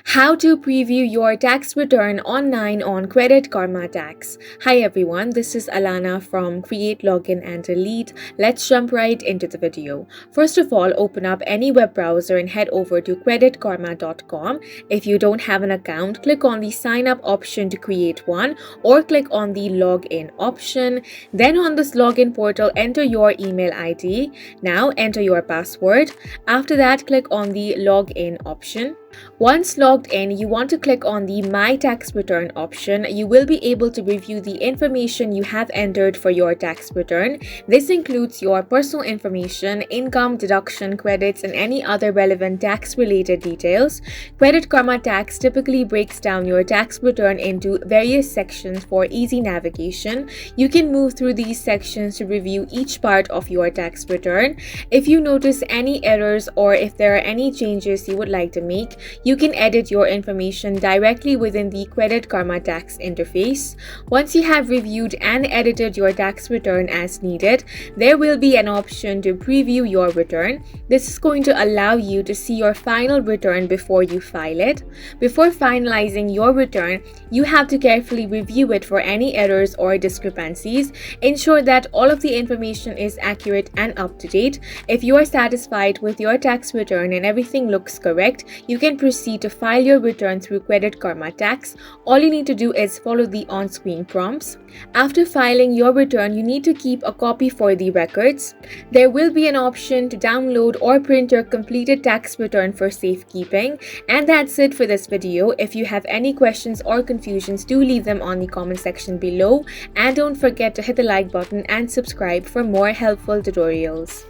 How to preview your tax return online on Credit Karma Tax. Hi everyone, this is Alana from Create, Login and Delete. Let's jump right into the video. First of all, open up any web browser and head over to creditkarma.com. If you don't have an account, click on the sign up option to create one or click on the login option. Then on this login portal, enter your email ID. Now enter your password. After that, click on the login option. Once logged in, you want to click on the My Tax Return option. You will be able to review the information you have entered for your tax return. This includes your personal information, income, deduction, credits, and any other relevant tax-related details. Credit Karma Tax typically breaks down your tax return into various sections for easy navigation. You can move through these sections to review each part of your tax return. If you notice any errors or if there are any changes you would like to make, you can edit your information directly within the Credit Karma Tax interface. Once you have reviewed and edited your tax return as needed, there will be an option to preview your return. This is going to allow you to see your final return before you file it. Before finalizing your return, you have to carefully review it for any errors or discrepancies. Ensure that all of the information is accurate and up to date. If you are satisfied with your tax return and everything looks correct, you can proceed to file your return through Credit Karma Tax. All you need to do is follow the on-screen prompts. After filing your return, you need to keep a copy for the records. There will be an option to download or print your completed tax return for safekeeping. And that's it for this video. If you have any questions or confusions, do leave them on the comment section below. And don't forget to hit the like button and subscribe for more helpful tutorials.